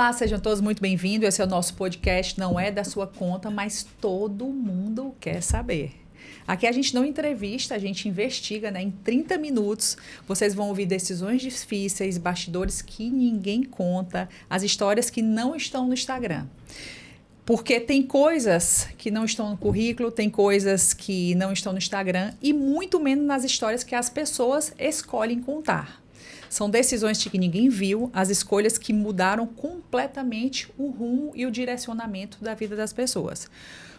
Olá, sejam todos muito bem-vindos. Esse é o nosso podcast, não é da sua conta, mas todo mundo quer saber. Aqui a gente não entrevista, a gente investiga, né? Em 30 minutos vocês vão ouvir decisões difíceis, bastidores que ninguém conta, as histórias que não estão no Instagram. Porque tem coisas que não estão no currículo, tem coisas que não estão no Instagram e muito menos nas histórias que as pessoas escolhem contar. São decisões que ninguém viu, as escolhas que mudaram completamente o rumo e o direcionamento da vida das pessoas.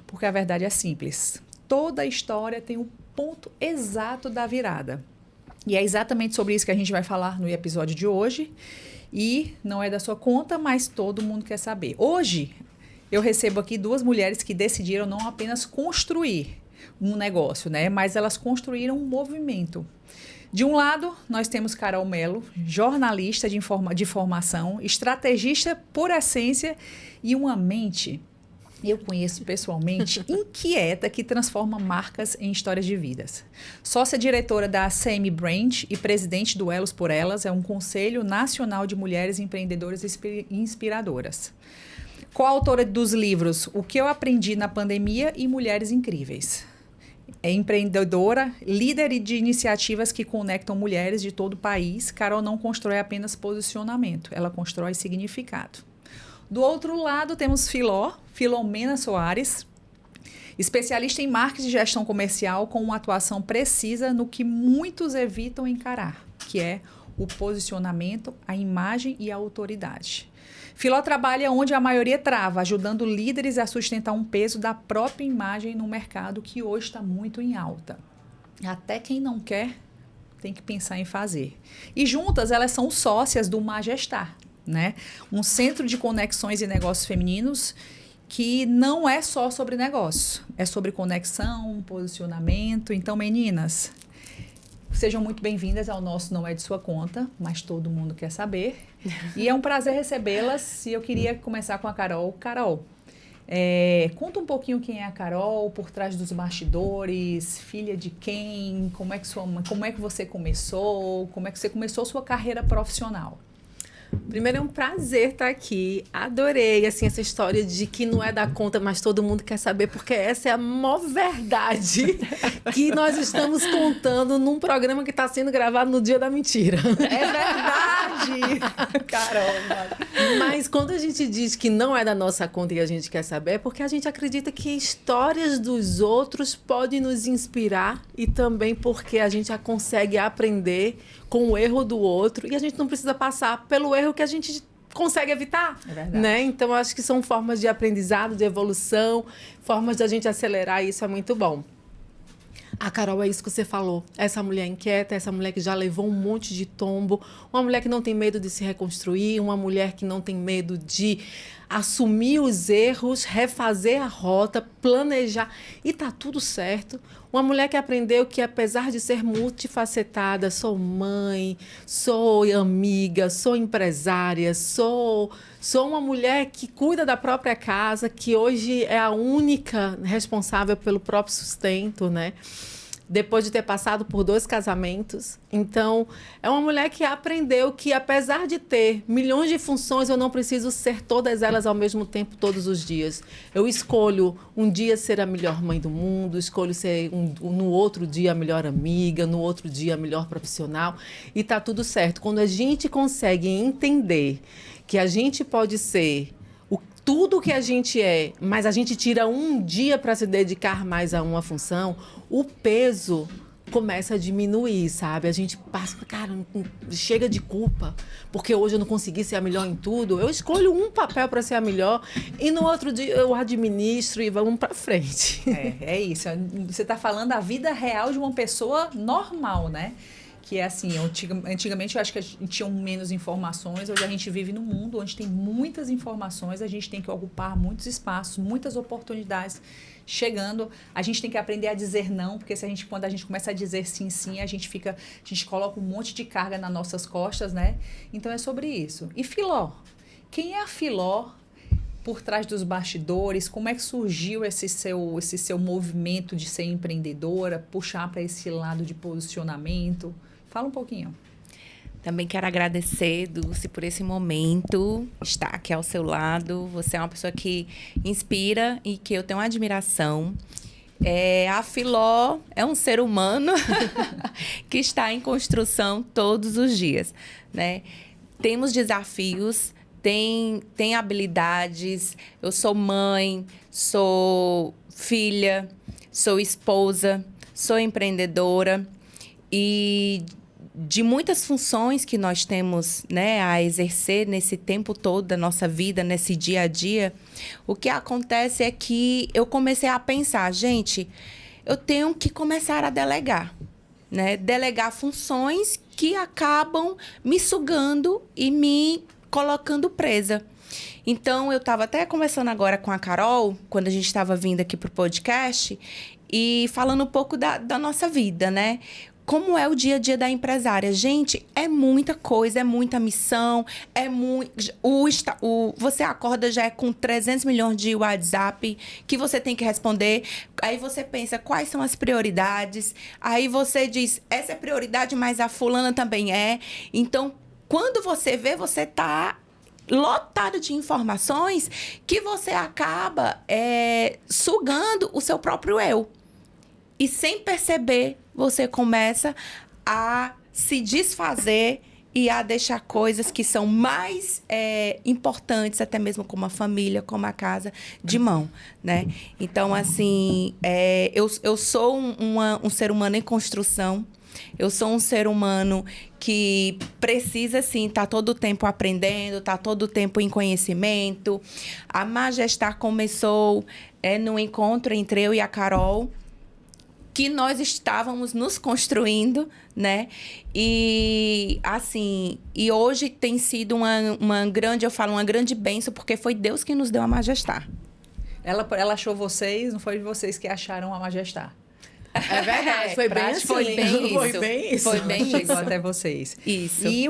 Porque a verdade é simples. Toda história tem um ponto exato da virada. E é exatamente sobre isso que a gente vai falar no episódio de hoje. E não é da sua conta, mas todo mundo quer saber. Hoje, eu recebo aqui duas mulheres que decidiram não apenas construir um negócio, né? Mas elas construíram um movimento. De um lado, nós temos Carol Mello, jornalista de formação, estrategista por essência e uma mente, eu conheço pessoalmente, inquieta, que transforma marcas em histórias de vidas. Sócia-diretora da CM Brand e presidente do Elos por Elas, é um conselho nacional de mulheres empreendedoras e inspiradoras. Coautora dos livros O que eu aprendi na pandemia e Mulheres Incríveis. É empreendedora, líder de iniciativas que conectam mulheres de todo o país. Carol não constrói apenas posicionamento, ela constrói significado. Do outro lado temos Filomena Soares, especialista em marketing e gestão comercial com uma atuação precisa no que muitos evitam encarar, que é o posicionamento, a imagem e a autoridade. Filó trabalha onde a maioria trava, ajudando líderes a sustentar um peso da própria imagem no mercado que hoje está muito em alta. Até quem não quer tem que pensar em fazer. E juntas elas são sócias do Majestar, né? Um centro de conexões e negócios femininos que não é só sobre negócio, é sobre conexão, posicionamento. Então, meninas, sejam muito bem-vindas ao nosso Não É de Sua Conta, mas todo mundo quer saber. E é um prazer recebê-las. E eu queria começar com a Carol. Carol, conta um pouquinho quem é a Carol, por trás dos bastidores, filha de quem, como é que você começou, como é que você começou a sua carreira profissional? Primeiro, é um prazer estar aqui. Adorei assim, essa história de que não é da conta, mas todo mundo quer saber, porque essa é a maior verdade que nós estamos contando num programa que está sendo gravado no dia da mentira. É verdade! Caramba! Mas quando a gente diz que não é da nossa conta e a gente quer saber, é porque a gente acredita que histórias dos outros podem nos inspirar e também porque a gente já consegue aprender com o erro do outro e a gente não precisa passar pelo erro que a gente consegue evitar. É verdade. Né? Então, acho que são formas de aprendizado, de evolução, formas de a gente acelerar e isso é muito bom. A Carol é isso que você falou. Essa mulher inquieta, essa mulher que já levou um monte de tombo, uma mulher que não tem medo de se reconstruir, uma mulher que não tem medo de assumir os erros, refazer a rota, planejar e tá tudo certo. Uma mulher que aprendeu que, apesar de ser multifacetada, sou mãe, sou amiga, sou empresária, sou uma mulher que cuida da própria casa, que hoje é a única responsável pelo próprio sustento, né? Depois de ter passado por 2 casamentos. Então, é uma mulher que aprendeu que, apesar de ter milhões de funções, eu não preciso ser todas elas ao mesmo tempo, todos os dias. Eu escolho um dia ser a melhor mãe do mundo, escolho ser no outro dia a melhor amiga, no outro dia a melhor profissional, e tá tudo certo. Quando a gente consegue entender que a gente pode ser tudo que a gente é, mas a gente tira um dia para se dedicar mais a uma função, o peso começa a diminuir, sabe? A gente passa, cara, chega de culpa, porque hoje eu não consegui ser a melhor em tudo. Eu escolho um papel para ser a melhor e no outro dia eu administro e vamos para frente. É isso. Você está falando a vida real de uma pessoa normal, né? Que é assim, antigamente eu acho que a gente tinha menos informações, hoje a gente vive num mundo onde tem muitas informações, a gente tem que ocupar muitos espaços, muitas oportunidades chegando, a gente tem que aprender a dizer não, porque quando a gente começa a dizer sim, sim, a gente coloca um monte de carga nas nossas costas, né? Então é sobre isso. E Filó, quem é a Filó por trás dos bastidores? Como é que surgiu esse seu movimento de ser empreendedora, puxar para esse lado de posicionamento? Fala um pouquinho. Também quero agradecer, Dulce, por esse momento, estar aqui ao seu lado. Você é uma pessoa que inspira e que eu tenho uma admiração. A Filó é um ser humano que está em construção todos os dias, né? Temos desafios, tem habilidades. Eu sou mãe, sou filha, sou esposa, sou empreendedora e de muitas funções que nós temos, né, a exercer nesse tempo todo da nossa vida, nesse dia a dia, o que acontece é que eu comecei a pensar, gente, eu tenho que começar a delegar, né? Delegar funções que acabam me sugando e me colocando presa. Então, eu estava até conversando agora com a Carol, quando a gente estava vindo aqui para o podcast, e falando um pouco da nossa vida, né? Como é o dia a dia da empresária? Gente, é muita coisa, é muita missão, é muito... Você acorda já com 300 milhões de WhatsApp que você tem que responder. Aí você pensa, quais são as prioridades? Aí você diz, essa é prioridade, mas a fulana também é. Então, quando você vê, você tá lotado de informações que você acaba sugando o seu próprio eu. E sem perceber, você começa a se desfazer e a deixar coisas que são mais importantes, até mesmo como a família, como a casa, de mão, né? Então, assim, eu sou um ser humano em construção. Eu sou um ser humano que precisa, assim, estar todo o tempo aprendendo, estar todo o tempo em conhecimento. A Majestar começou no encontro entre eu e a Carol, que nós estávamos nos construindo, né? E, assim, e hoje tem sido uma grande bênção, porque foi Deus que nos deu a Majestar. Ela achou vocês, não foi vocês que acharam a Majestar. É verdade, foi bem assim. Foi bem isso. Foi bem isso. Foi bem Chegou isso. até vocês. Isso. E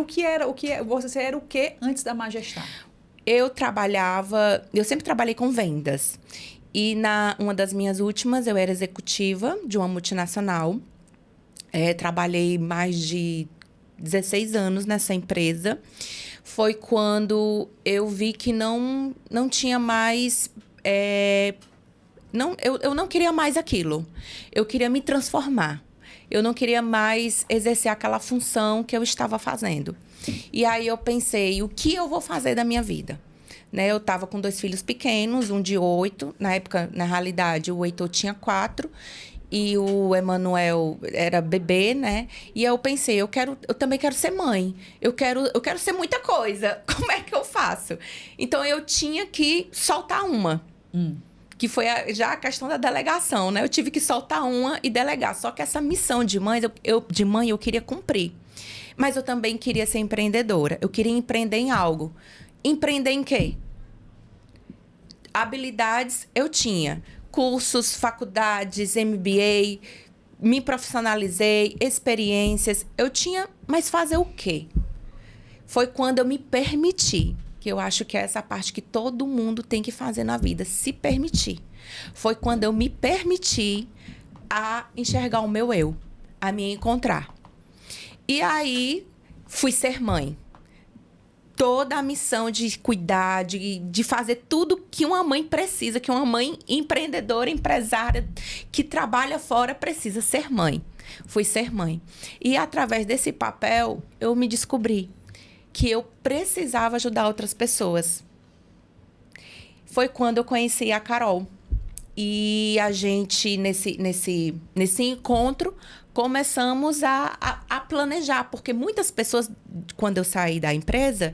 você era o que antes da Majestar? Eu sempre trabalhei com vendas. E uma das minhas últimas, eu era executiva de uma multinacional. Trabalhei mais de 16 anos nessa empresa. Foi quando eu vi que não tinha mais... eu não queria mais aquilo. Eu queria me transformar. Eu não queria mais exercer aquela função que eu estava fazendo. E aí eu pensei, o que eu vou fazer da minha vida? Né? Eu estava com 2 filhos pequenos, um de 8. Na época, na realidade, o Heitor tinha 4. E o Emanuel era bebê, né? E eu pensei, eu também quero ser mãe. Eu quero ser muita coisa. Como é que eu faço? Então, eu tinha que soltar uma. Que foi já a questão da delegação, né? Eu tive que soltar uma e delegar. Só que essa missão de mãe, eu queria cumprir. Mas eu também queria ser empreendedora. Eu queria empreender em algo. Empreender em quê? Habilidades eu tinha. Cursos, faculdades, MBA, me profissionalizei, experiências. Eu tinha, mas fazer o quê? Foi quando eu me permiti, que eu acho que é essa parte que todo mundo tem que fazer na vida, se permitir. Foi quando eu me permiti a enxergar o meu eu, a me encontrar. E aí, fui ser mãe. Toda a missão de cuidar, de fazer tudo que uma mãe precisa, que uma mãe empreendedora, empresária, que trabalha fora, precisa ser mãe. Fui ser mãe. E através desse papel, eu me descobri que eu precisava ajudar outras pessoas. Foi quando eu conheci a Carol. E a gente, nesse encontro, começamos a planejar. Porque muitas pessoas, quando eu saí da empresa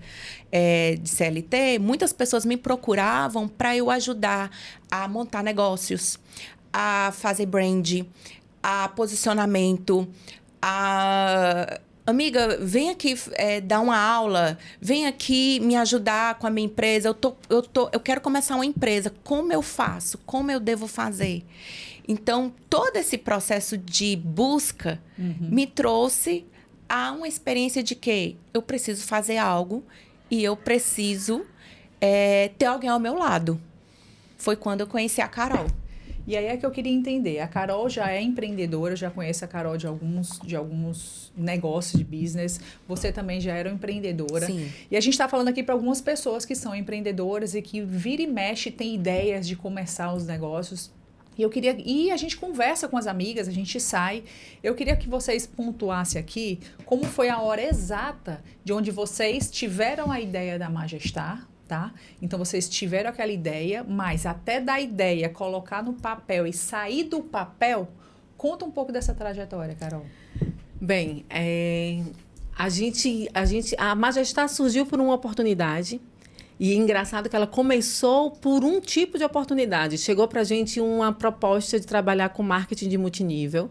de CLT, muitas pessoas me procuravam para eu ajudar a montar negócios, a fazer brand, a posicionamento, amiga, vem aqui dar uma aula, vem aqui me ajudar com a minha empresa. Eu quero começar uma empresa. Como eu faço? Como eu devo fazer? Então, todo esse processo de busca me trouxe a uma experiência de que eu preciso fazer algo e eu preciso ter alguém ao meu lado. Foi quando eu conheci a Carol. E aí é que eu queria entender. A Carol já é empreendedora, já conhece a Carol de alguns negócios de business. Você também já era uma empreendedora. Sim. E a gente está falando aqui para algumas pessoas que são empreendedoras e que vira e mexe tem ideias de começar os negócios. E a gente conversa com as amigas, a gente sai. Eu queria que vocês pontuassem aqui como foi a hora exata de onde vocês tiveram a ideia da Majestar, tá? Então, vocês tiveram aquela ideia, mas até da ideia, colocar no papel e sair do papel, conta um pouco dessa trajetória, Carol. Bem, a Majestar surgiu por uma oportunidade. E é engraçado que ela começou por um tipo de oportunidade. Chegou para a gente uma proposta de trabalhar com marketing de multinível.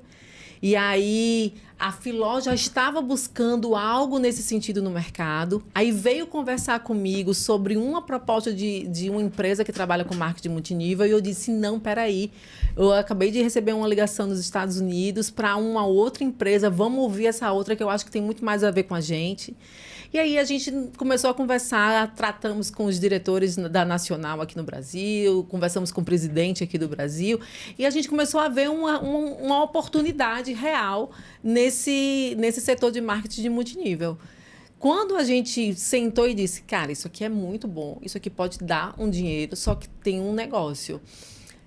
E aí, a Filó já estava buscando algo nesse sentido no mercado. Aí veio conversar comigo sobre uma proposta de uma empresa que trabalha com marketing multinível. E eu disse, não, peraí. Eu acabei de receber uma ligação dos Estados Unidos para uma outra empresa. Vamos ouvir essa outra que eu acho que tem muito mais a ver com a gente. E aí a gente começou a conversar, tratamos com os diretores da Nacional aqui no Brasil, conversamos com o presidente aqui do Brasil, e a gente começou a ver uma oportunidade real nesse setor de marketing de multinível. Quando a gente sentou e disse, cara, isso aqui é muito bom, isso aqui pode dar um dinheiro, só que tem um negócio.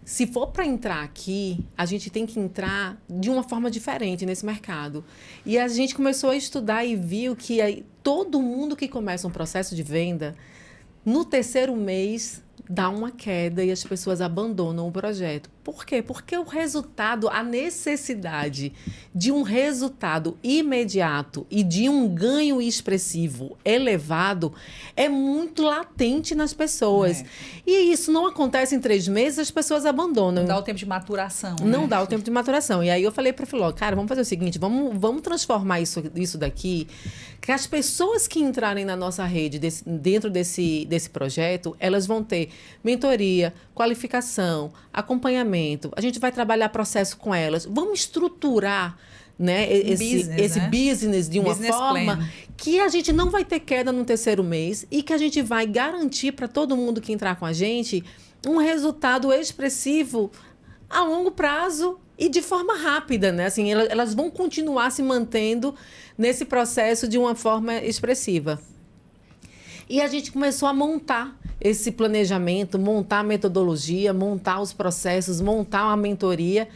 Se for para entrar aqui, a gente tem que entrar de uma forma diferente nesse mercado. E a gente começou a estudar e viu que aí, todo mundo que começa um processo de venda, no terceiro mês, dá uma queda e as pessoas abandonam o projeto. Por quê? Porque o resultado, a necessidade de um resultado imediato e de um ganho expressivo elevado é muito latente nas pessoas. E isso não acontece em 3 meses, as pessoas abandonam. Não dá o tempo de maturação. Não dá o tempo de maturação. E aí eu falei para a Filó, cara, vamos fazer o seguinte, vamos transformar isso daqui, que as pessoas que entrarem na nossa rede, dentro desse projeto, elas vão ter mentoria, qualificação, acompanhamento. A gente vai trabalhar processo com elas. Vamos estruturar, né, esse business de uma forma que a gente não vai ter queda no terceiro mês e que a gente vai garantir para todo mundo que entrar com a gente um resultado expressivo a longo prazo e de forma rápida, né? Assim, elas vão continuar se mantendo nesse processo de uma forma expressiva. E a gente começou a montar esse planejamento, montar a metodologia, montar os processos, montar uma mentoria.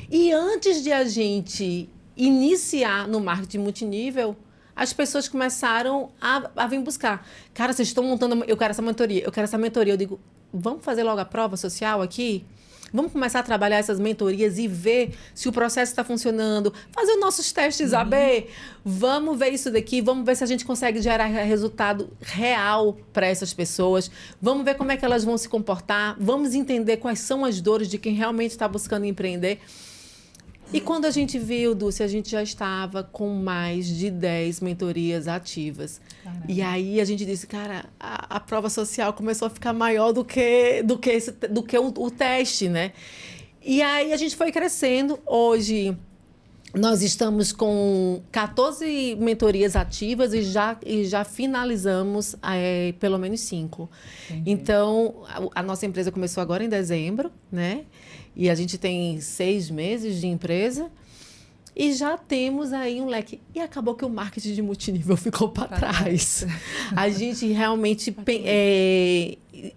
E antes de a gente iniciar no marketing multinível, as pessoas começaram a vir buscar. Cara, vocês estão montando... Eu quero essa mentoria, eu quero essa mentoria. Eu digo, vamos fazer logo a prova social aqui? Vamos começar a trabalhar essas mentorias e ver se o processo está funcionando. Fazer os nossos testes AB. Vamos ver isso daqui. Vamos ver se a gente consegue gerar resultado real para essas pessoas. Vamos ver como é que elas vão se comportar. Vamos entender quais são as dores de quem realmente está buscando empreender. E quando a gente viu, Dulce, a gente já estava com mais de 10 mentorias ativas. Caramba. E aí a gente disse, cara, a prova social começou a ficar maior do que o teste, né? E aí a gente foi crescendo. Hoje nós estamos com 14 mentorias ativas e já finalizamos pelo menos 5. Entendi. Então, a nossa empresa começou agora em dezembro, né? E a gente tem 6 meses de empresa e já temos aí um leque. E acabou que o marketing de multinível ficou para trás. A gente realmente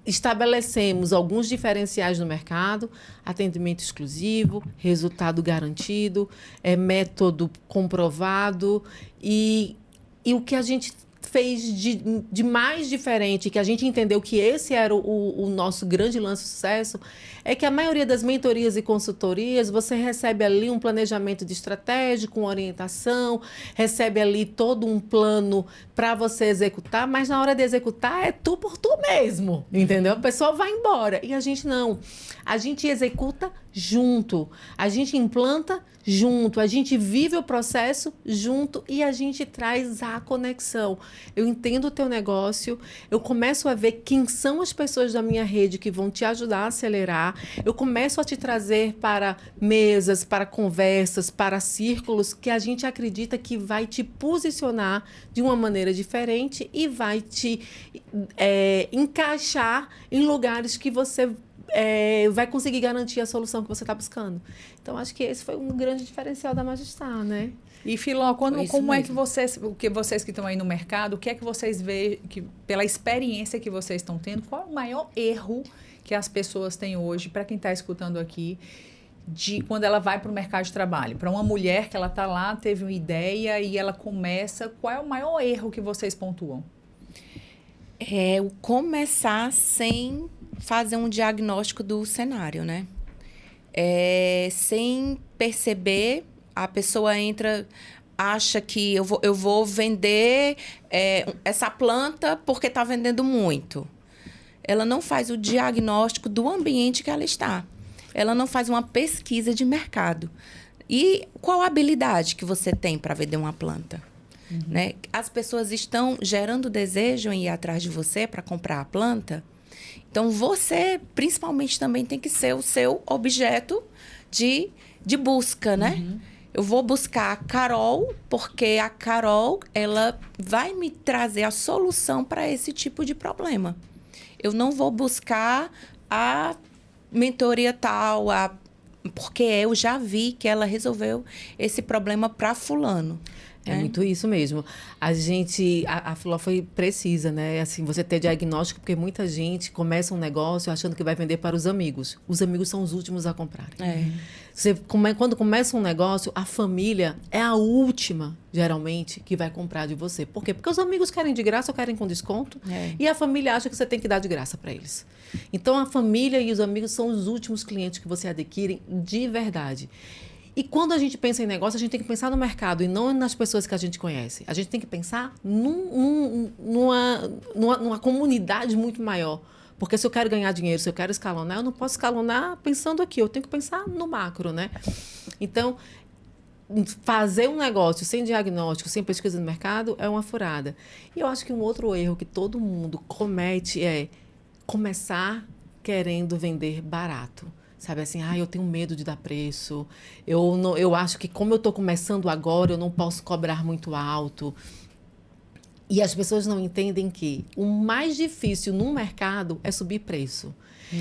estabelecemos alguns diferenciais no mercado, atendimento exclusivo, resultado garantido, método comprovado e o que a gente fez de mais diferente, que a gente entendeu que esse era o nosso grande lance de sucesso, é que a maioria das mentorias e consultorias, você recebe ali um planejamento de estratégia, com orientação, recebe ali todo um plano para você executar, mas na hora de executar é tu por tu mesmo, entendeu? A pessoa vai embora. E a gente não. A gente executa junto, a gente implanta junto, a gente vive o processo junto e a gente traz a conexão. Eu entendo o teu negócio, eu começo a ver quem são as pessoas da minha rede que vão te ajudar a acelerar, eu começo a te trazer para mesas, para conversas, para círculos que a gente acredita que vai te posicionar de uma maneira diferente e vai te encaixar em lugares que você vai conseguir garantir a solução que você está buscando. Então, acho que esse foi um grande diferencial da Magistar, né? E, Filó, como mesmo. é que vocês que estão aí no mercado, o que é que vocês veem, pela experiência que vocês estão tendo, qual é o maior erro que as pessoas têm hoje, para quem está escutando aqui, de quando ela vai para o mercado de trabalho? Para uma mulher que ela está lá, teve uma ideia e ela começa, qual é o maior erro que vocês pontuam? É o começar sem fazer um diagnóstico do cenário, né? Sem perceber, a pessoa entra, acha que eu vou vender essa planta porque está vendendo muito. Ela não faz o diagnóstico do ambiente que ela está. Ela não faz uma pesquisa de mercado. E qual a habilidade que você tem para vender uma planta? Né? As pessoas estão gerando desejo em ir atrás de você para comprar a planta. Então, você, principalmente, também tem que ser o seu objeto de busca, né? Eu vou buscar a Carol, porque a Carol, ela vai me trazer a solução para esse tipo de problema. Eu não vou buscar a mentoria tal, porque eu já vi que ela resolveu esse problema para fulano. É muito isso mesmo. A Filó foi precisa, né? Assim, você ter diagnóstico, porque muita gente começa um negócio achando que vai vender para os amigos. Os amigos são os últimos a comprar. Quando começa um negócio, a família é a última, geralmente, que vai comprar de você. Por quê? Porque os amigos querem de graça ou querem com desconto. E a família acha que você tem que dar de graça para eles. Então, a família e os amigos são os últimos clientes que você adquire de verdade. E quando a gente pensa em negócio, a gente tem que pensar no mercado e não nas pessoas que a gente conhece. A gente tem que pensar numa comunidade muito maior. Porque se eu quero ganhar dinheiro, se eu quero escalonar, eu não posso escalonar pensando aqui. Eu tenho que pensar no macro, né? Então, fazer um negócio sem diagnóstico, sem pesquisa no mercado, é uma furada. E eu acho que um outro erro que todo mundo comete é começar querendo vender barato. Sabe assim, eu tenho medo de dar preço. Eu acho que como eu estou começando agora, eu não posso cobrar muito alto. E as pessoas não entendem que o mais difícil no mercado é subir preço.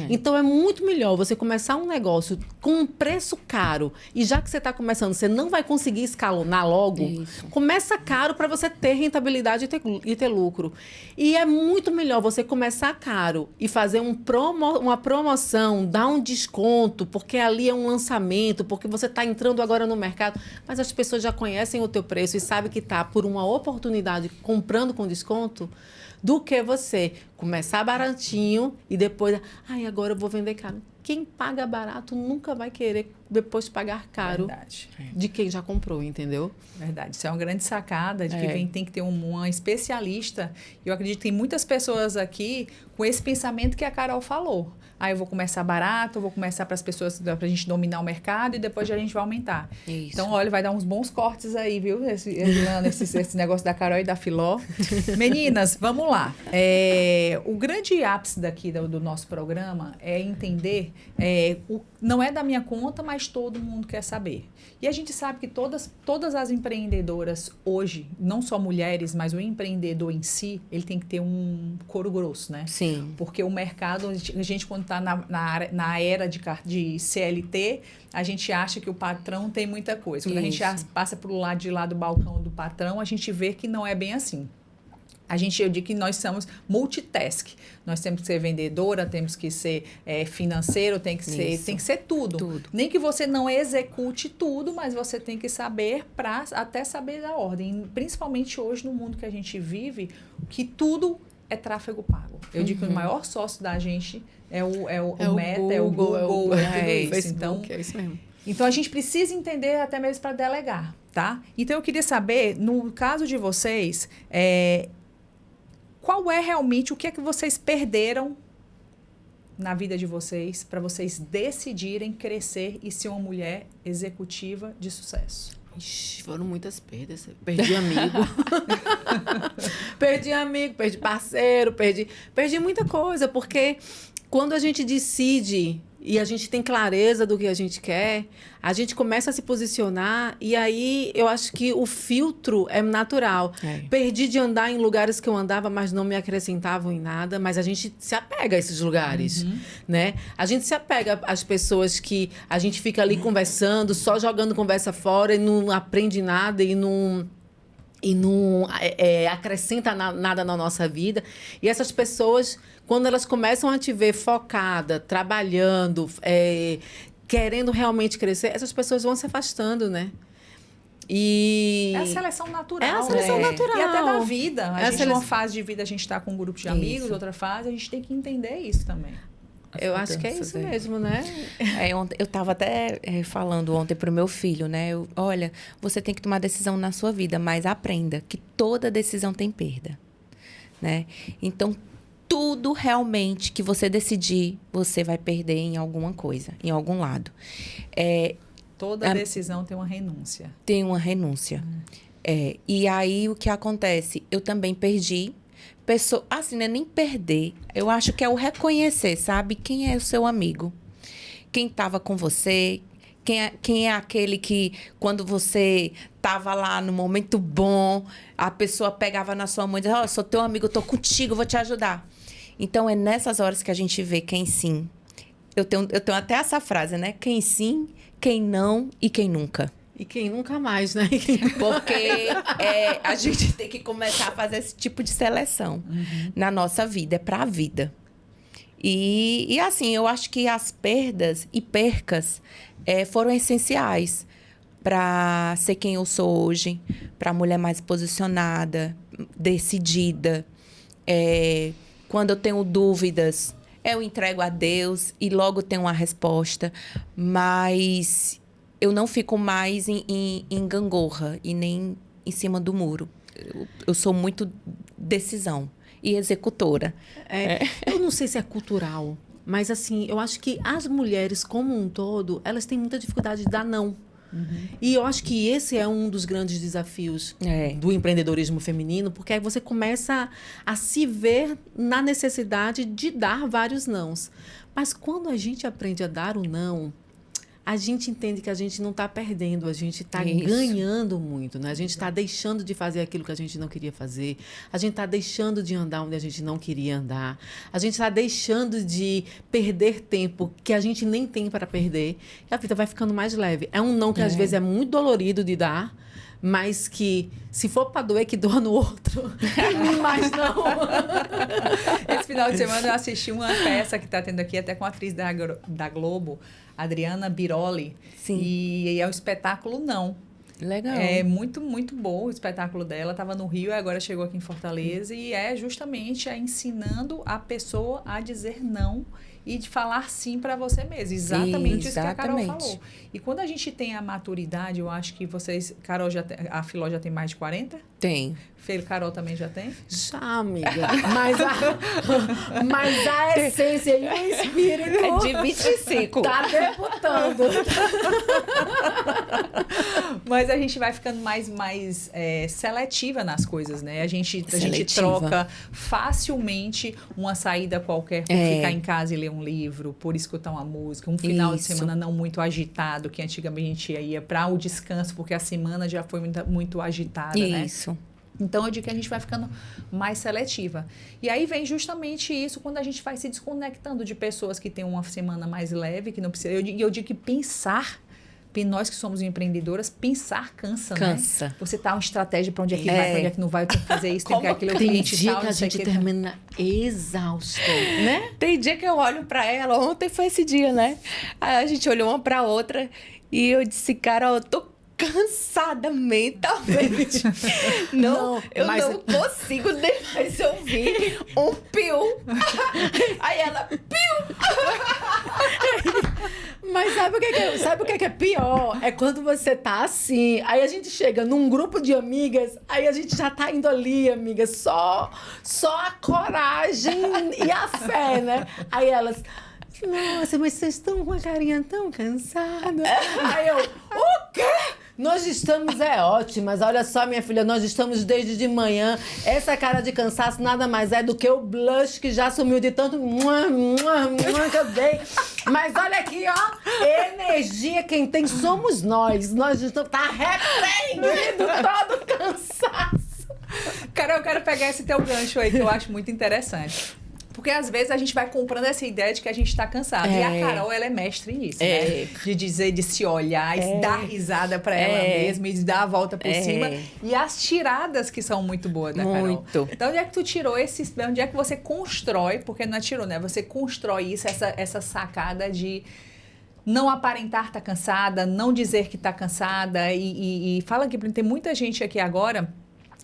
Então, é muito melhor você começar um negócio com um preço caro. E já que você está começando, você não vai conseguir escalonar logo. Começa caro para você ter rentabilidade e ter lucro. E é muito melhor você começar caro e fazer uma promoção, dar um desconto, porque ali é um lançamento, porque você está entrando agora no mercado. Mas as pessoas já conhecem o teu preço e sabem que está por uma oportunidade comprando com desconto, do que você começar baratinho e depois, agora eu vou vender caro. Quem paga barato nunca vai querer depois pagar caro de quem já comprou, entendeu? Verdade. Isso é uma grande sacada de que tem que ter uma especialista. Eu acredito que tem muitas pessoas aqui com esse pensamento que a Carol falou. Eu vou começar barato, eu vou começar para as pessoas, para a gente dominar o mercado e depois a gente vai aumentar. Isso. Então, olha, vai dar uns bons cortes aí, viu? Esse negócio da Carol e da Filó. Meninas, vamos lá. O grande ápice daqui do nosso programa é entender, não é da minha conta, mas todo mundo quer saber. E a gente sabe que todas as empreendedoras hoje, não só mulheres, mas o empreendedor em si, ele tem que ter um couro grosso, né? Sim. Porque o mercado, a gente quando está na era de CLT, a gente acha que o patrão tem muita coisa. Quando a gente passa para o lado de lá do balcão do patrão, a gente vê que não é bem assim. Eu digo que nós somos multitask. Nós temos que ser vendedora, temos que ser financeiro, tem que ser tudo. Nem que você não execute tudo, mas você tem que saber até saber da ordem. Principalmente hoje, no mundo que a gente vive, que tudo é tráfego pago. Eu digo que o maior sócio da gente é o Meta, Google, é o Google, é tudo isso. Então, é isso mesmo. Então, a gente precisa entender até mesmo para delegar, tá? Então, eu queria saber, no caso de vocês, qual é realmente, o que é que vocês perderam na vida de vocês para vocês decidirem crescer e ser uma mulher executiva de sucesso? Ixi, foram muitas perdas. Perdi amigo. perdi parceiro, perdi muita coisa, porque quando a gente decide e a gente tem clareza do que a gente quer, a gente começa a se posicionar e aí eu acho que o filtro é natural. Perdi de andar em lugares que eu andava, mas não me acrescentavam em nada, mas a gente se apega a esses lugares, né? A gente se apega às pessoas que a gente fica ali conversando, só jogando conversa fora e não aprende nada e não acrescenta nada na nossa vida. E essas pessoas, quando elas começam a te ver focada, trabalhando, querendo realmente crescer, essas pessoas vão se afastando, né? É a seleção natural. É a seleção natural. E até da vida. A gente, numa fase de vida, a gente está com um grupo de amigos, outra fase, a gente tem que entender isso também. Eu acho que é isso mesmo, né? Eu estava até falando ontem para o meu filho, né? Olha, você tem que tomar decisão na sua vida, mas aprenda que toda decisão tem perda, né? Então, tudo realmente que você decidir, você vai perder em alguma coisa, em algum lado. Toda decisão tem uma renúncia. Tem uma renúncia. E aí, o que acontece? Eu também perdi. Assim, não é nem perder. Eu acho que é o reconhecer, sabe? Quem é o seu amigo? Quem estava com você? Quem é aquele que, quando você estava lá no momento bom, a pessoa pegava na sua mão e dizia, sou teu amigo, eu tô contigo, vou te ajudar. Então, é nessas horas que a gente vê quem sim. Eu tenho até essa frase, né? Quem sim, quem não e quem nunca. E quem nunca mais, né? Porque a gente tem que começar a fazer esse tipo de seleção na nossa vida, é para a vida. E assim, eu acho que as perdas e percas foram essenciais para ser quem eu sou hoje, para a mulher mais posicionada, decidida. Quando eu tenho dúvidas, eu entrego a Deus e logo tenho uma resposta, mas eu não fico mais em gangorra e nem em cima do muro. Eu sou muito decisão e executora. Eu não sei se é cultural, mas assim, eu acho que as mulheres como um todo, elas têm muita dificuldade de dar não. E eu acho que esse é um dos grandes desafios do empreendedorismo feminino, porque aí você começa a se ver na necessidade de dar vários nãos. Mas quando a gente aprende a dar o não, a gente entende que a gente não está perdendo, a gente está ganhando muito, né? A gente está deixando de fazer aquilo que a gente não queria fazer, a gente está deixando de andar onde a gente não queria andar, a gente está deixando de perder tempo que a gente nem tem para perder, e a vida vai ficando mais leve. É um não que às vezes é muito dolorido de dar, mas que, se for para doer, que doa no outro. Mas não. Esse final de semana eu assisti uma peça que está tendo aqui, até com a atriz da Globo, Adriana Biroli. Sim. E é o espetáculo Não. Legal. É muito, muito bom o espetáculo dela. Estava no Rio e agora chegou aqui em Fortaleza. E é justamente ensinando a pessoa a dizer não e de falar sim para você mesmo. Exatamente isso que a Carol falou. E quando a gente tem a maturidade, eu acho que vocês... Carol, a Filó já tem mais de 40? Tem. Carol também já tem? Já, amiga. Mas a essência e o espírito... É de 25. Tá debutando. Mas a gente vai ficando mais seletiva nas coisas, né? A gente troca facilmente uma saída qualquer por ficar em casa e ler um livro, por escutar uma música, um final de semana não muito agitado, que antigamente a gente ia para o descanso, porque a semana já foi muito agitada, né? Isso. Então, eu digo que a gente vai ficando mais seletiva. E aí vem justamente isso quando a gente vai se desconectando de pessoas que têm uma semana mais leve, que não precisa... Eu digo que pensar, nós que somos empreendedoras, pensar cansa, né? Você tá uma estratégia para onde é que vai, para onde é que não vai, tem que fazer isso, tem que aquilo, tem dia que a gente termina exausto, né? Tem dia que eu olho para ela, ontem foi esse dia, né? Aí a gente olhou uma para outra e eu disse, cara, eu tô cansada mentalmente. Eu não consigo nem mais ouvir um piu. Aí ela, piu! Mas sabe o que é pior? É quando você tá assim, aí a gente chega num grupo de amigas, aí a gente já tá indo ali, amiga, só a coragem e a fé, né? Aí elas... Nossa, mas vocês estão com uma carinha tão cansada. Aí eu, o quê? Nós estamos, ótimas. Olha só, minha filha, nós estamos desde de manhã. Essa cara de cansaço nada mais é do que o blush que já sumiu de tanto que eu dei. Mas olha aqui, ó. Energia, quem tem somos nós. Nós estamos repreendido todo o cansaço. Carol, eu quero pegar esse teu gancho aí, que eu acho muito interessante. Porque às vezes a gente vai comprando essa ideia de que a gente está cansado. E a Carol, ela é mestre nisso, né? De dizer, de se olhar, e dar risada para ela mesma e de dar a volta por cima. E as tiradas que são muito boas da Carol. Muito. Então, onde é que tu tirou esse... Onde é que você constrói, porque não é tirou, né? Você constrói isso, essa sacada de não aparentar estar cansada, não dizer que está cansada. E fala que tem muita gente aqui agora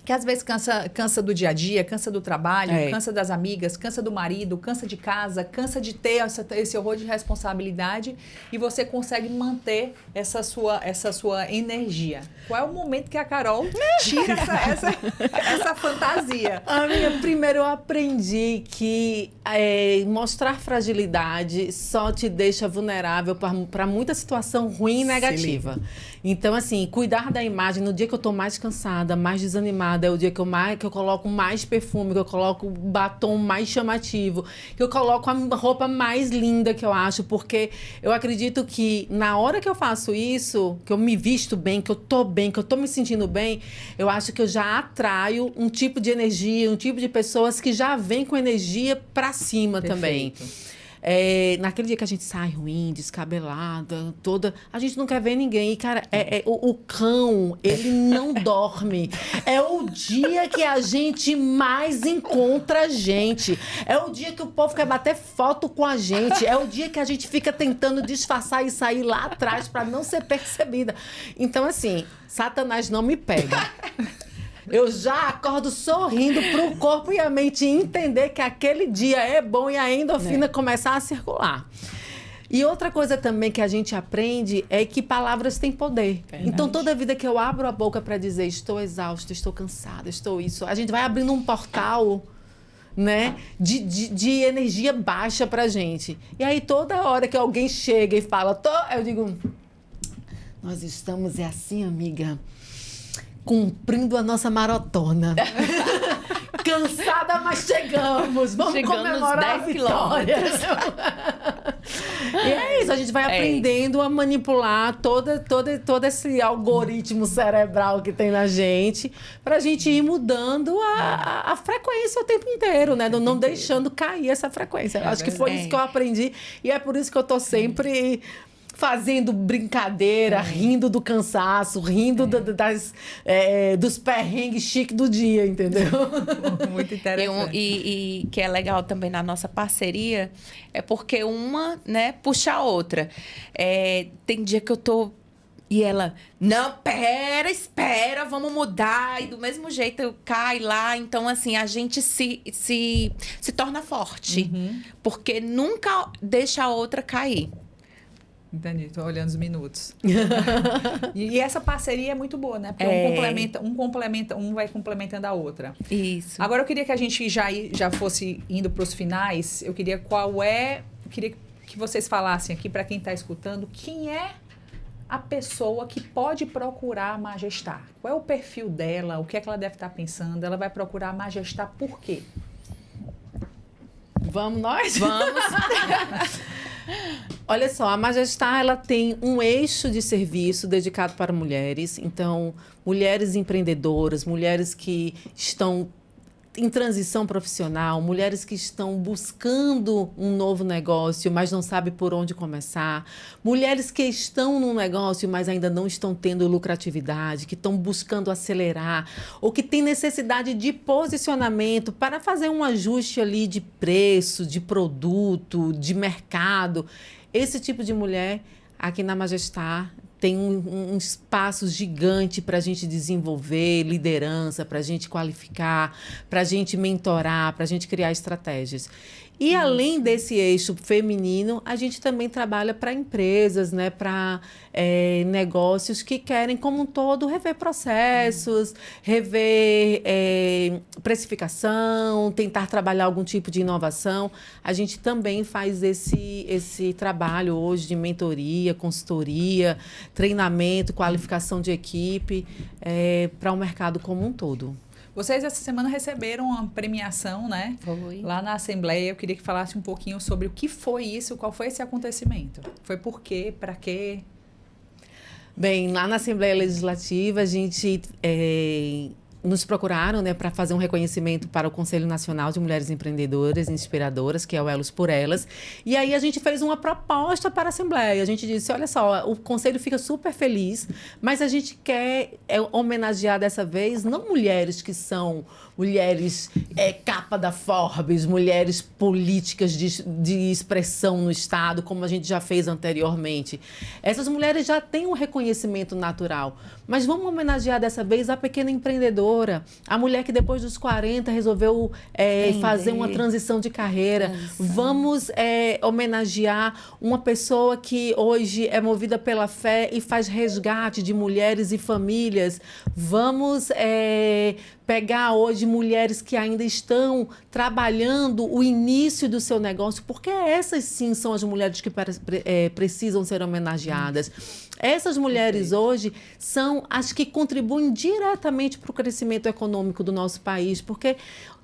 que às vezes cansa do dia a dia, cansa do trabalho, cansa das amigas, cansa do marido, cansa de casa, cansa de ter esse horror de responsabilidade, e você consegue manter essa sua energia. Qual é o momento que a Carol tira essa fantasia? Amiga, primeiro eu aprendi que mostrar fragilidade só te deixa vulnerável para muita situação ruim e negativa. Então, assim, cuidar da imagem no dia que eu tô mais cansada, mais desanimada, é o dia que eu coloco mais perfume, que eu coloco o batom mais chamativo, que eu coloco a roupa mais linda que eu acho, porque eu acredito que na hora que eu faço isso, que eu me visto bem, que eu tô bem, que eu tô me sentindo bem, eu acho que eu já atraio um tipo de energia, um tipo de pessoas que já vêm com energia pra cima. Perfeito. Também. Naquele dia que a gente sai ruim, descabelada, toda, a gente não quer ver ninguém. E, cara, o cão, ele não dorme. É o dia que a gente mais encontra a gente. É o dia que o povo quer bater foto com a gente. É o dia que a gente fica tentando disfarçar e sair lá atrás para não ser percebida. Então, assim, Satanás não me pega. Eu já acordo sorrindo pro corpo e a mente entender que aquele dia é bom e a endorfina começar a circular. E outra coisa também que a gente aprende é que palavras têm poder. Verdade. Então, toda vida que eu abro a boca para dizer estou exausta, estou cansada, estou isso, a gente vai abrindo um portal, né, de energia baixa pra gente. E aí, toda hora que alguém chega e fala, eu digo, nós estamos assim, amiga, cumprindo a nossa maratona. Cansada, mas chegamos. Vamos comemorar a vitória. E é isso, a gente vai aprendendo a manipular todo esse algoritmo cerebral que tem na gente, pra gente ir mudando a frequência o tempo inteiro, né? Não deixando cair essa frequência. Acho que foi isso que eu aprendi e é por isso que eu tô sempre fazendo brincadeira, rindo do cansaço, rindo dos perrengues chiques do dia, entendeu? Muito interessante. E que é legal também na nossa parceria, é porque uma, né, puxa a outra. Tem dia que eu tô... E ela, não, espera, vamos mudar. E do mesmo jeito eu caio lá. Então, assim, a gente se torna forte. Porque nunca deixa a outra cair. Entendi, estou olhando os minutos. E essa parceria é muito boa, né? Porque um vai complementando a outra. Isso. Agora eu queria que a gente já fosse indo para os finais. Eu queria que vocês falassem aqui para quem está escutando, quem é a pessoa que pode procurar a Majestar? Qual é o perfil dela? O que é que ela deve estar pensando? Ela vai procurar a Majestar por quê? Vamos nós? Vamos! Olha só, a Majestar, ela tem um eixo de serviço dedicado para mulheres. Então, mulheres empreendedoras, mulheres que estão em transição profissional, mulheres que estão buscando um novo negócio, mas não sabem por onde começar, mulheres que estão num negócio, mas ainda não estão tendo lucratividade, que estão buscando acelerar, ou que têm necessidade de posicionamento para fazer um ajuste ali de preço, de produto, de mercado. Esse tipo de mulher, aqui na Majestar, tem um espaço gigante para a gente desenvolver liderança, para a gente qualificar, para a gente mentorar, para a gente criar estratégias. E além desse eixo feminino, a gente também trabalha para empresas, né, para negócios que querem, como um todo, rever processos, rever precificação, tentar trabalhar algum tipo de inovação. A gente também faz esse trabalho hoje de mentoria, consultoria, treinamento, qualificação de equipe para o mercado como um todo. Vocês essa semana receberam uma premiação, né? Foi. Lá na Assembleia. Eu queria que falasse um pouquinho sobre o que foi isso, qual foi esse acontecimento. Foi por quê, para quê? Bem, lá na Assembleia Legislativa, a gente nos procuraram, né, para fazer um reconhecimento para o Conselho Nacional de Mulheres Empreendedoras e Inspiradoras, que é o Elos por Elas. E aí a gente fez uma proposta para a Assembleia. A gente disse, olha só, o Conselho fica super feliz, mas a gente quer homenagear dessa vez não mulheres que são mulheres capa da Forbes, mulheres políticas de expressão no Estado, como a gente já fez anteriormente. Essas mulheres já têm um reconhecimento natural, mas vamos homenagear dessa vez a pequena empreendedora, a mulher que depois dos 40 resolveu fazer uma transição de carreira. Vamos homenagear uma pessoa que hoje é movida pela fé e faz resgate de mulheres e famílias. Vamos pegar hoje mulheres que ainda estão trabalhando o início do seu negócio, porque essas sim são as mulheres que precisam ser homenageadas. Essas mulheres hoje são as que contribuem diretamente para o crescimento econômico do nosso país, porque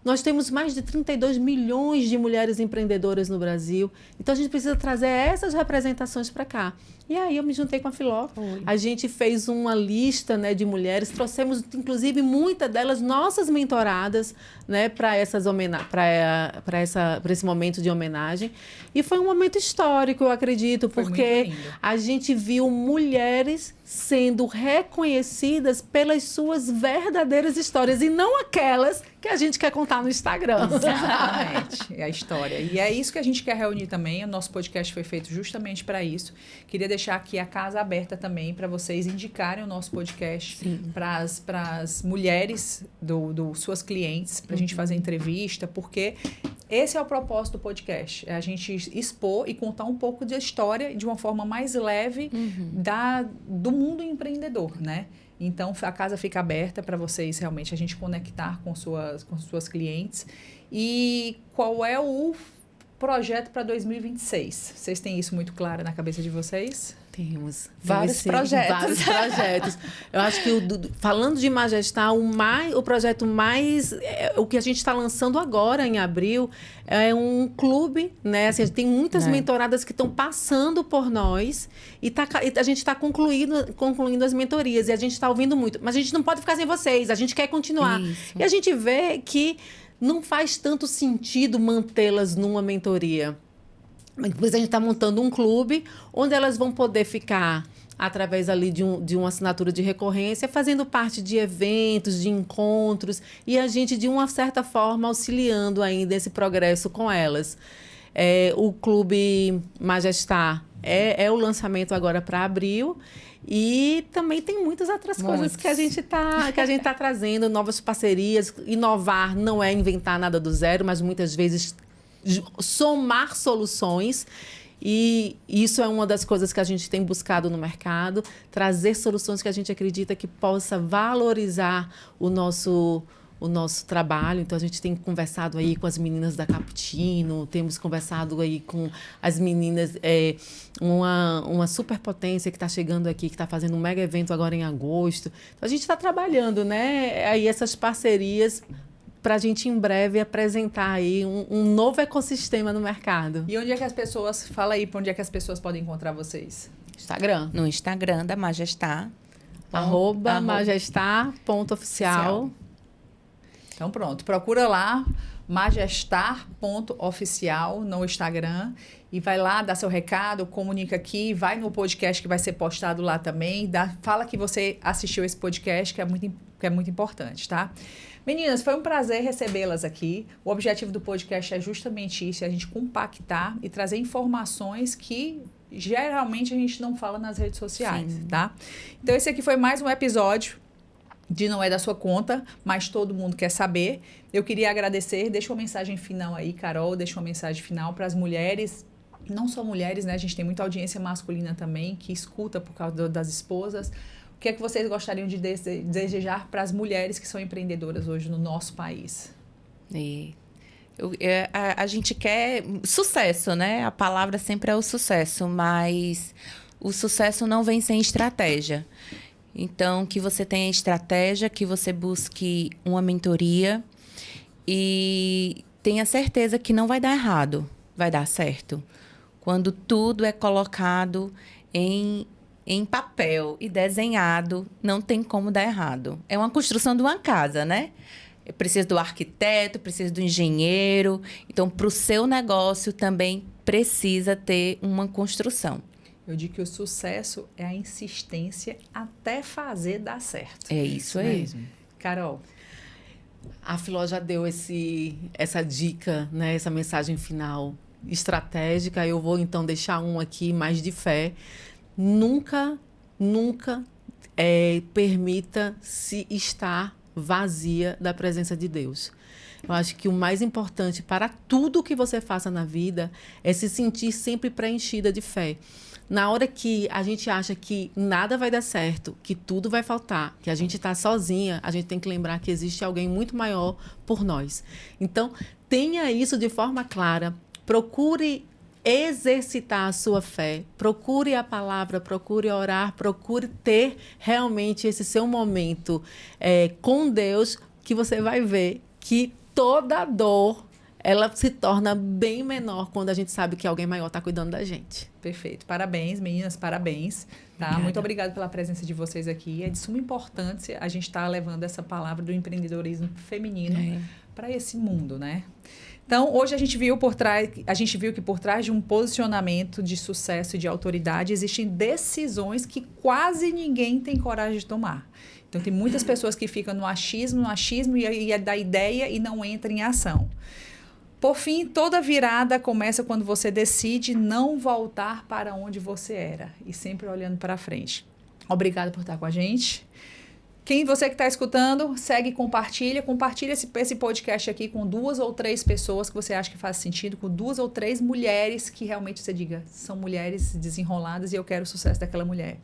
nós temos mais de 32 milhões de mulheres empreendedoras no Brasil. Então, a gente precisa trazer essas representações para cá. E aí, eu me juntei com a Filó. A gente fez uma lista, né, de mulheres. Trouxemos, inclusive, muitas delas nossas mentoradas, né, para esse momento de homenagem. E foi um momento histórico, eu acredito, porque a gente viu mulheres sendo reconhecidas pelas suas verdadeiras histórias e não aquelas que a gente quer contar no Instagram. Exatamente, é a história. E é isso que a gente quer reunir também. O nosso podcast foi feito justamente para isso. Queria deixar aqui a casa aberta também para vocês indicarem o nosso podcast para as mulheres suas clientes, para a gente fazer entrevista, porque esse é o propósito do podcast. É a gente expor e contar um pouco de história de uma forma mais leve do mundo empreendedor, né? Então, a casa fica aberta para vocês realmente a gente conectar com suas clientes. E qual é o projeto para 2026? Vocês têm isso muito claro na cabeça de vocês? Temos vários projetos. Eu acho que, falando de Majestar, o projeto mais... o que a gente está lançando agora, em abril, é um clube, né? Assim, tem muitas mentoradas que estão passando por nós e a gente está concluindo as mentorias e a gente está ouvindo muito. Mas a gente não pode ficar sem vocês, a gente quer continuar. Isso. E a gente vê que não faz tanto sentido mantê-las numa mentoria. Depois a gente está montando um clube onde elas vão poder ficar através ali de uma assinatura de recorrência, fazendo parte de eventos, de encontros, e a gente, de uma certa forma, auxiliando ainda esse progresso com elas. O Clube Majestar é o lançamento agora para abril. E também tem muitas outras coisas que a gente tá trazendo, novas parcerias. Inovar não é inventar nada do zero, mas muitas vezes somar soluções. E isso é uma das coisas que a gente tem buscado no mercado, trazer soluções que a gente acredita que possa valorizar o nosso trabalho. Então, a gente tem conversado aí com as meninas da Cappuccino, temos conversado aí com as meninas, uma superpotência que está chegando aqui, que está fazendo um mega evento agora em agosto. Então, a gente está trabalhando, né, aí essas parcerias para a gente, em breve, apresentar aí um novo ecossistema no mercado. E onde é que as pessoas... Fala aí para onde é que as pessoas podem encontrar vocês. Instagram. No Instagram da Majestar. @majestar.oficial. Então, pronto. Procura lá, majestar.oficial no Instagram. E vai lá, dá seu recado, comunica aqui, vai no podcast que vai ser postado lá também. Fala que você assistiu esse podcast, que é muito importante, tá? Meninas, foi um prazer recebê-las aqui. O objetivo do podcast é justamente isso, é a gente compactar e trazer informações que geralmente a gente não fala nas redes sociais, tá? Então, esse aqui foi mais um episódio de Não É Da Sua Conta, mas todo mundo quer saber. Eu queria agradecer, deixa uma mensagem final aí, Carol, deixa uma mensagem final para as mulheres, não só mulheres, né? A gente tem muita audiência masculina também, que escuta por causa das esposas. O que é que vocês gostariam de desejar para as mulheres que são empreendedoras hoje no nosso país? A gente quer sucesso, né? A palavra sempre é o sucesso, mas o sucesso não vem sem estratégia. Então, que você tenha estratégia, que você busque uma mentoria e tenha certeza que não vai dar errado, vai dar certo. Quando tudo é colocado em papel e desenhado, não tem como dar errado. É uma construção de uma casa, né? Precisa do arquiteto, precisa do engenheiro. Então, para o seu negócio também precisa ter uma construção. Eu digo que o sucesso é a insistência até fazer dar certo. É isso aí. Mesmo. Carol. A Filó já deu essa dica, né? Essa mensagem final estratégica. Eu vou, então, deixar um aqui mais de fé. Nunca permita-se estar vazia da presença de Deus. Eu acho que o mais importante para tudo que você faça na vida é se sentir sempre preenchida de fé. Na hora que a gente acha que nada vai dar certo, que tudo vai faltar, que a gente está sozinha, a gente tem que lembrar que existe alguém muito maior por nós. Então, tenha isso de forma clara. Procure exercitar a sua fé. Procure a palavra, procure orar, procure ter realmente esse seu momento com Deus, que você vai ver que toda dor ela se torna bem menor quando a gente sabe que alguém maior está cuidando da gente. Perfeito. Parabéns, meninas, parabéns. Tá? Muito obrigada pela presença de vocês aqui. É de suma importância a gente estar levando essa palavra do empreendedorismo feminino para esse mundo, né? Então, hoje a gente viu que por trás de um posicionamento de sucesso e de autoridade existem decisões que quase ninguém tem coragem de tomar. Então, tem muitas pessoas que ficam no achismo e da ideia e não entram em ação. Por fim, toda virada começa quando você decide não voltar para onde você era e sempre olhando para frente. Obrigada por estar com a gente. Você que está escutando, segue e compartilha esse podcast aqui com 2 ou 3 pessoas que você acha que faz sentido, com 2 ou 3 mulheres que realmente você diga, são mulheres desenroladas e eu quero o sucesso daquela mulher.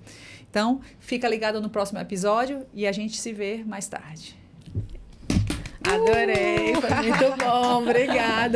Então, fica ligado no próximo episódio e a gente se vê mais tarde. Adorei, foi muito bom, obrigada.